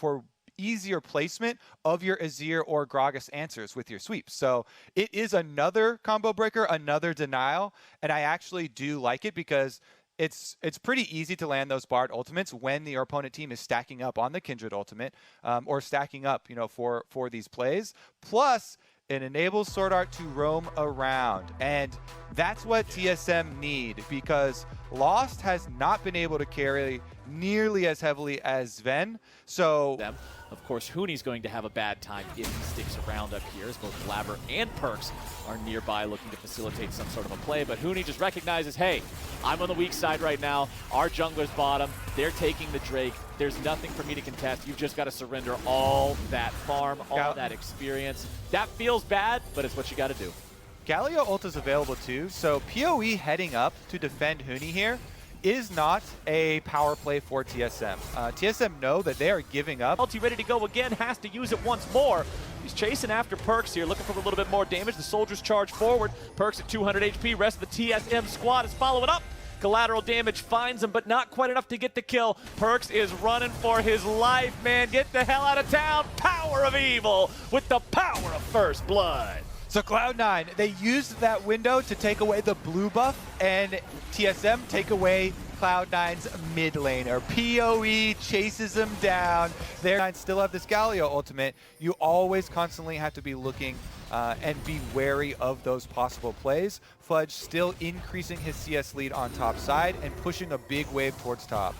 for easier placement of your Azir or Gragas answers with your sweeps. So it is another combo breaker, another denial, and I actually do like it because it's pretty easy to land those Bard ultimates when your opponent team is stacking up on the Kindred ultimate or stacking up, for these plays. Plus, it enables Sword Art to roam around, and that's what TSM need, because Lost has not been able to carry nearly as heavily as Sven. So of course, Huni's going to have a bad time if he sticks around up here, as both Blabber and Perks are nearby looking to facilitate some sort of a play. But Huni just recognizes, hey, I'm on the weak side right now. Our jungler's bottom. They're taking the Drake. There's nothing for me to contest. You've just got to surrender all that farm, all that experience. That feels bad, but it's what you got to do. Galio ult is available too, so PoE heading up to defend Huni here is not a power play for TSM. TSM know that they are giving up. Ulti ready to go again, has to use it once more. He's chasing after Perks here, looking for a little bit more damage. The soldiers charge forward. Perks at 200 HP. Rest of the TSM squad is following up. Collateral damage finds him, but not quite enough to get the kill. Perks is running for his life, man. Get the hell out of town. Power of evil with the power of first blood. So Cloud9, they used that window to take away the blue buff, and TSM take away Cloud9's mid laner. PoE chases him down. They still have this Galio ultimate. You always constantly have to be looking and be wary of those possible plays. Fudge still increasing his CS lead on top side and pushing a big wave towards top.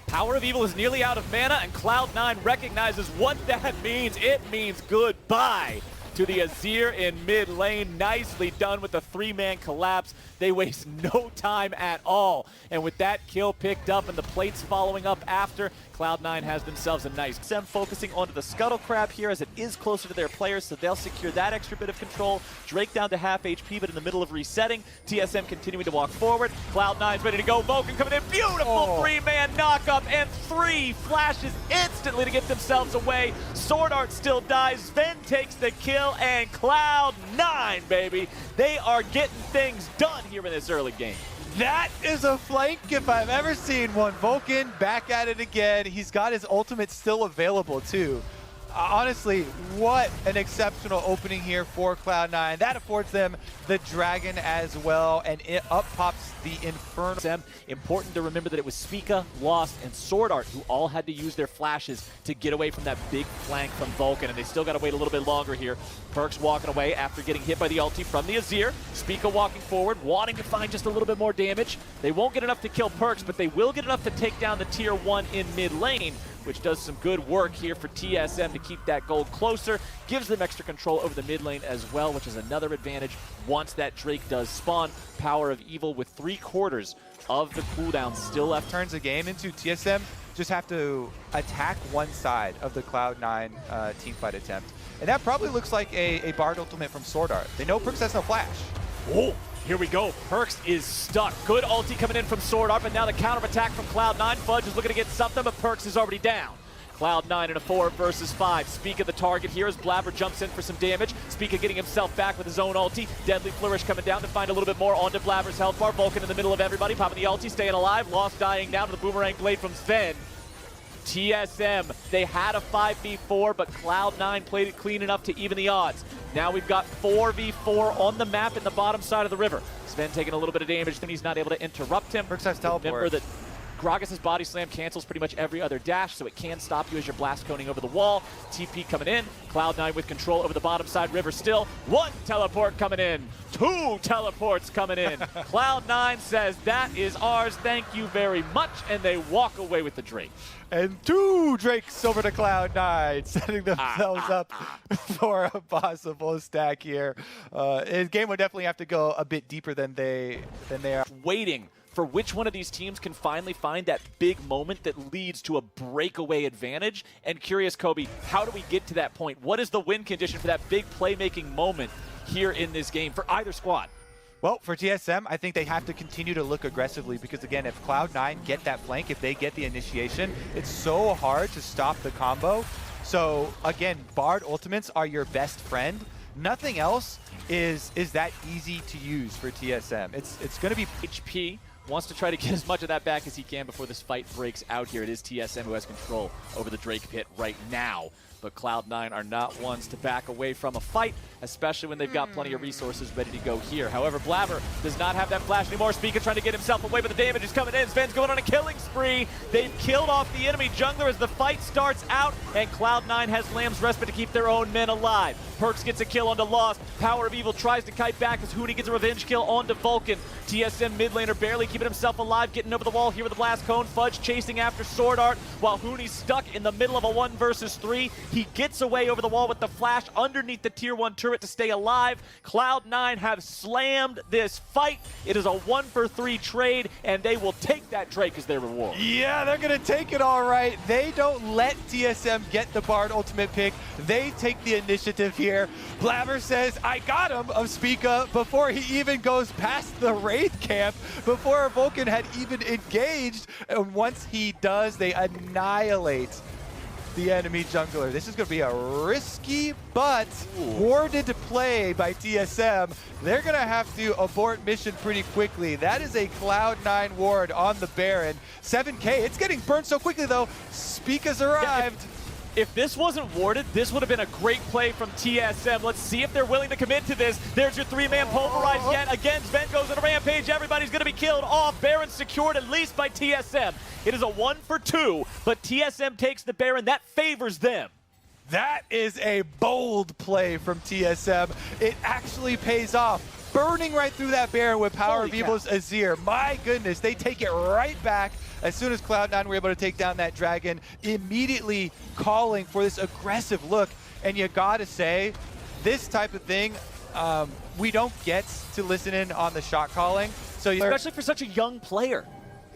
Power of Evil is nearly out of mana, and Cloud9 recognizes what that means. It means goodbye to the Azir in mid lane. Nicely done with the three-man collapse. They waste no time at all. And with that kill picked up and the plates following up after, Cloud9 has themselves a nice TSM focusing onto the Scuttle Crab here as it is closer to their players, so they'll secure that extra bit of control. Drake down to half HP, but in the middle of resetting. TSM continuing to walk forward. Cloud9's ready to go. Vulcan coming in. Beautiful three-man knock-up and 3 flashes instantly to get themselves away. Sword Art still dies. Sven takes the kill, and Cloud9, baby, they are getting things done here in this early game. That is a flank if I've ever seen one. Vulcan back at it again. He's got his ultimate still available too. Honestly, what an exceptional opening here for Cloud9. That affords them the dragon as well, and it up pops the Inferno. Important to remember that it was Spica, Lost, and Sword Art who all had to use their flashes to get away from that big flank from Vulcan, and they still got to wait a little bit longer here. Perks walking away after getting hit by the ulti from the Azir. Spica walking forward, wanting to find just a little bit more damage. They won't get enough to kill Perks, but they will get enough to take down the tier 1 in mid lane, which does some good work here for TSM to keep that gold closer. Gives them extra control over the mid lane as well, which is another advantage once that Drake does spawn. Power of Evil with 3/4 of the cooldown still left. Turns the game into TSM just have to attack one side of the Cloud9 teamfight attempt. And that probably looks like a Bard ultimate from Sword Art. They know Perks has no flash. Oh, here we go. Perks is stuck. Good ulti coming in from Sword Art, but now the counterattack from Cloud9. Fudge is looking to get something, but Perks is already down. Cloud9 in a 4 versus 5. Spica the target here as Blabber jumps in for some damage. Spica getting himself back with his own ulti. Deadly Flourish coming down to find a little bit more onto Blabber's health bar. Vulcan in the middle of everybody, popping the ulti, staying alive. Lost dying down to the Boomerang Blade from Sven. TSM, they had a 5v4, but Cloud9 played it clean enough to even the odds. Now we've got 4v4 on the map in the bottom side of the river. Sven taking a little bit of damage, then he's not able to interrupt him. Perks has teleport. Remember that Gragas' body slam cancels pretty much every other dash, so it can stop you as you're blast coning over the wall. TP coming in. Cloud9 with control over the bottom side river still. 1 teleport coming in. 2 teleports coming in. Cloud9 says, that is ours, thank you very much, and they walk away with the Drake. And 2 Drakes over to Cloud9, setting themselves up for a possible stack here. His game would definitely have to go a bit deeper than they are. Waiting for which one of these teams can finally find that big moment that leads to a breakaway advantage. And curious, Kobe, how do we get to that point? What is the win condition for that big playmaking moment here in this game for either squad? Well, for TSM, I think they have to continue to look aggressively because, again, if Cloud9 get that flank, if they get the initiation, it's so hard to stop the combo. So, again, Bard ultimates are your best friend. Nothing else is that easy to use for TSM. It's going to be HP wants to try to get as much of that back as he can before this fight breaks out here. It is TSM who has control over the Drake pit right now. But Cloud9 are not ones to back away from a fight, especially when they've got plenty of resources ready to go here. However, Blabber does not have that flash anymore. Spica trying to get himself away, but the damage is coming in. Sven's going on a killing spree. They've killed off the enemy jungler as the fight starts out, and Cloud9 has Lamb's Respite to keep their own men alive. Perks gets a kill onto Lost. Power of Evil tries to kite back as Huni gets a revenge kill onto Vulcan. TSM mid laner barely keeping himself alive, getting over the wall here with the Blast Cone. Fudge chasing after Sword Art while Huni's stuck in the middle of a 1 versus 3. He gets away over the wall with the flash underneath the tier 1 turret to stay alive. Cloud9 have slammed this fight. It is a 1 for 3 trade, and they will take that Drake as their reward. Yeah, they're going to take it all right. They don't let TSM get the Bard ultimate pick. They take the initiative here. Blabber says, I got him, of Spica, before he even goes past the Wraith camp, before Vulcan had even engaged. And once he does, they annihilate the enemy jungler. This is going to be a risky but warded play by TSM. They're going to have to abort mission pretty quickly. That is a Cloud9 ward on the Baron. 7K, it's getting burned so quickly though. Spica's arrived. If this wasn't warded, this would have been a great play from TSM. Let's see if they're willing to commit to this. There's your 3-man pulverize yet again. Sven goes on a rampage. Everybody's going to be killed off. Baron secured at least by TSM. It is a 1 for 2, but TSM takes the Baron. That favors them. That is a bold play from TSM. It actually pays off. Burning right through that Baron with Power of Evil's Azir. My goodness, they take it right back. As soon as Cloud9 were able to take down that dragon, immediately calling for this aggressive look. And you gotta say, this type of thing, we don't get to listen in on the shot calling. So especially for such a young player,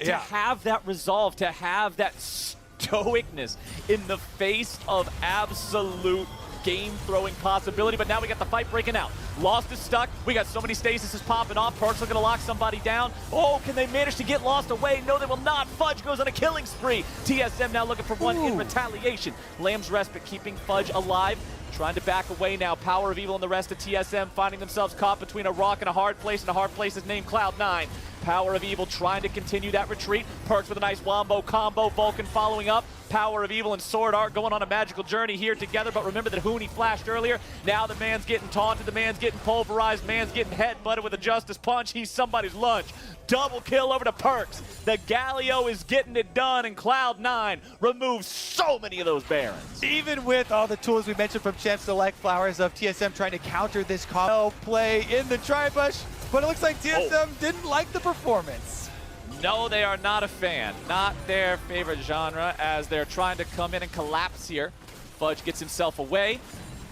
to have that resolve, to have that stoicness in the face of absolute game-throwing possibility. But now we got the fight breaking out. Lost is stuck. We got so many stasises popping off. Perks are going to lock somebody down. Oh, can they manage to get Lost away? No, they will not. Fudge goes on a killing spree. TSM now looking for one in retaliation. Lamb's Respite keeping Fudge alive. Trying to back away now. Power of Evil and the rest of TSM finding themselves caught between a rock and a hard place, and a hard place is named Cloud9. Power of Evil trying to continue that retreat. Perks with a nice wombo combo. Vulcan following up. Power of Evil and Sword Art going on a magical journey here together, but remember that Huni flashed earlier. Now the man's getting taunted, the man's getting pulverized, man's getting headbutted with a Justice Punch. He's somebody's lunch. Double kill over to Perks. The Galio is getting it done, and Cloud9 removes so many of those Barons. Even with all the tools we mentioned from Champs Select, Flowers of TSM trying to counter this combo play in the Tribush, but it looks like TSM didn't like the performance. No, they are not a fan. Not their favorite genre as they're trying to come in and collapse here. Fudge gets himself away.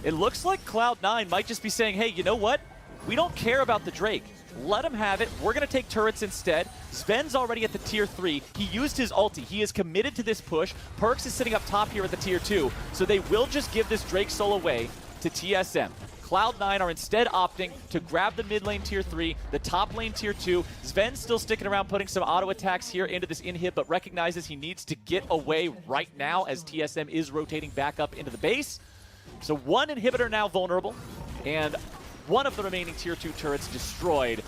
It looks like Cloud9 might just be saying, hey, you know what? We don't care about the Drake. Let him have it. We're going to take turrets instead. Sven's already at the tier 3. He used his ulti. He is committed to this push. Perks is sitting up top here at the tier 2. So they will just give this Drake soul away to TSM. Cloud9 are instead opting to grab the mid lane tier 3, the top lane tier 2. Sven's still sticking around, putting some auto attacks here into this inhib, but recognizes he needs to get away right now as TSM is rotating back up into the base. So one inhibitor now vulnerable, and one of the remaining tier 2 turrets destroyed.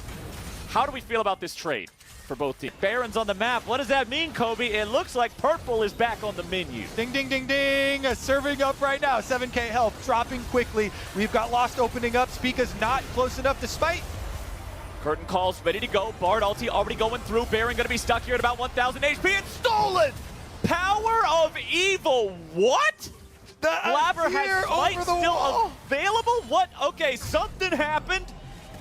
How do we feel about this trade for both teams? Baron's on the map. What does that mean, Kobe? It looks like purple is back on the menu. Ding, ding, ding, ding. Serving up right now. 7K health dropping quickly. We've got Lost opening up. Spica's not close enough to smite. Curtain calls ready to go. Bard ulti already going through. Baron going to be stuck here at about 1,000 HP and stolen! Power of Evil. What? The Blabber has Smite still available? What? Okay, something happened.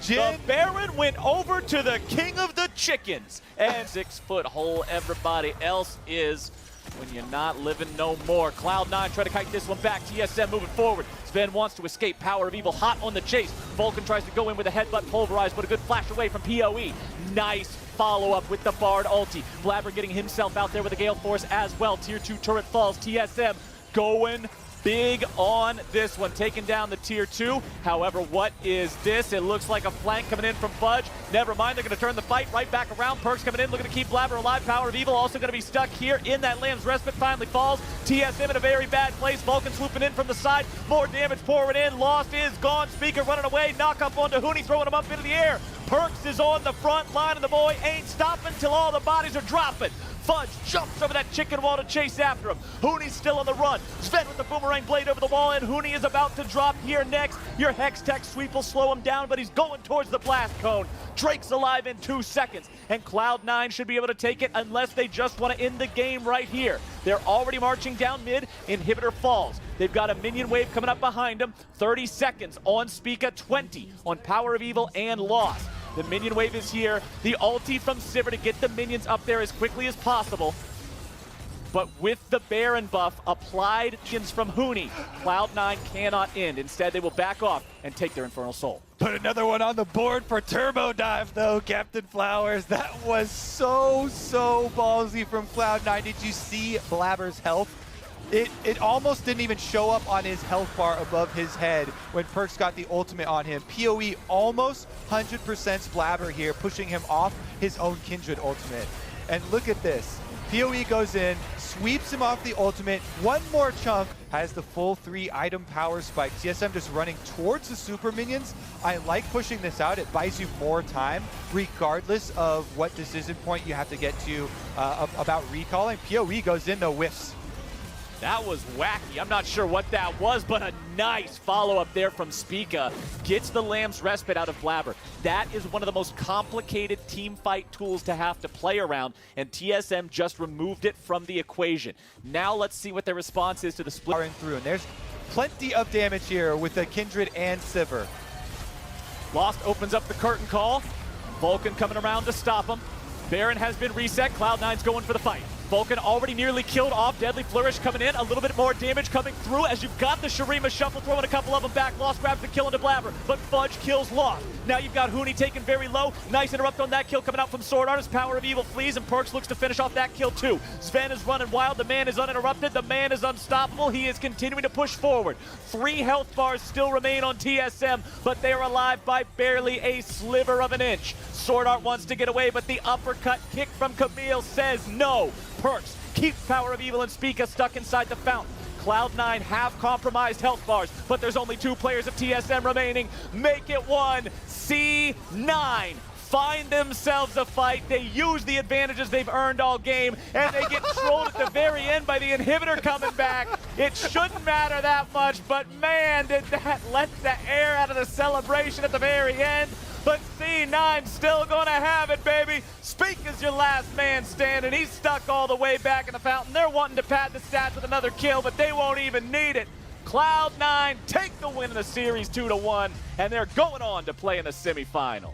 The Baron went over to the king of the chickens. And 6-foot hole everybody else is when you're not living no more. Cloud9 try to kite this one back. TSM moving forward. Sven wants to escape. Power of Evil hot on the chase. Vulcan tries to go in with a headbutt pulverized, but a good flash away from PoE. Nice follow-up with the Bard ulti. Blabber getting himself out there with a Gale Force as well. Tier 2 turret falls. TSM going big on this one, taking down the tier 2. However, what is this? It looks like a flank coming in from Fudge. Never mind, they're going to turn the fight right back around. Perks coming in, looking to keep Blabber alive. Power of Evil also going to be stuck here in that Lamb's Respite. Finally falls. TSM in a very bad place. Vulcan swooping in from the side. More damage pouring in. Lost is gone. Speaker running away. Knock up onto Huni, throwing him up into the air. Perks is on the front line, and the boy ain't stopping till all the bodies are dropping. Fudge jumps over that chicken wall to chase after him. Huni's still on the run. Sven with the boomerang blade over the wall, and Huni is about to drop here next. Your Hex Tech sweep will slow him down, but he's going towards the blast cone. Drake's alive in 2 seconds, and Cloud9 should be able to take it unless they just want to end the game right here. They're already marching down mid. Inhibitor falls. They've got a minion wave coming up behind them. 30 seconds on Spica, 20 on Power of Evil and Lost. The minion wave is here. The ulti from Sivir to get the minions up there as quickly as possible. But with the Baron buff applied from Huni, Cloud9 cannot end. Instead, they will back off and take their Infernal Soul. Put another one on the board for Turbo Dive, though, Captain Flowers. That was so ballsy from Cloud9. Did you see Blabber's health? It almost didn't even show up on his health bar above his head when Perks got the ultimate on him. PoE almost 100% Blabber here, pushing him off his own Kindred ultimate. And look at this. PoE goes in, sweeps him off the ultimate. One more chunk, has the full 3 item power spike. TSM just running towards the super minions. I like pushing this out. It buys you more time, regardless of what decision point you have to get to about recalling. PoE goes in, though, whiffs. That was wacky. I'm not sure what that was, but a nice follow-up there from Spica. Gets the Lamb's Respite out of Blabber. That is one of the most complicated team fight tools to have to play around, and TSM just removed it from the equation. Now let's see what their response is to the split. Through, and there's plenty of damage here with the Kindred and Sivir. Lost opens up the curtain call. Vulcan coming around to stop him. Baron has been reset. Cloud9's going for the fight. Vulcan already nearly killed off. Deadly Flourish coming in. A little bit more damage coming through as you've got the Shurima Shuffle, throwing a couple of them back. Lost grabs the kill into Blabber, but Fudge kills Lost. Now you've got Huni taken very low. Nice interrupt on that kill coming out from Sword Artist. Power of Evil flees, and Perks looks to finish off that kill too. Sven is running wild. The man is uninterrupted. The man is unstoppable. He is continuing to push forward. 3 health bars still remain on TSM, but they are alive by barely a sliver of an inch. Sword Art wants to get away, but the uppercut kick from Camille says no. Perks keeps Power of Evil and Spica stuck inside the fountain. Cloud9 have compromised health bars, but there's only 2 players of TSM remaining. Make it 1. C9 find themselves a fight. They use the advantages they've earned all game, and they get trolled at the very end by the inhibitor coming back. It shouldn't matter that much, but man, did that let the air out of the celebration at the very end. But C9's still gonna have it, baby. Speak is your last man standing. He's stuck all the way back in the fountain. They're wanting to pad the stats with another kill, but they won't even need it. Cloud9 take the win in the series 2-1, and they're going on to play in the semifinal.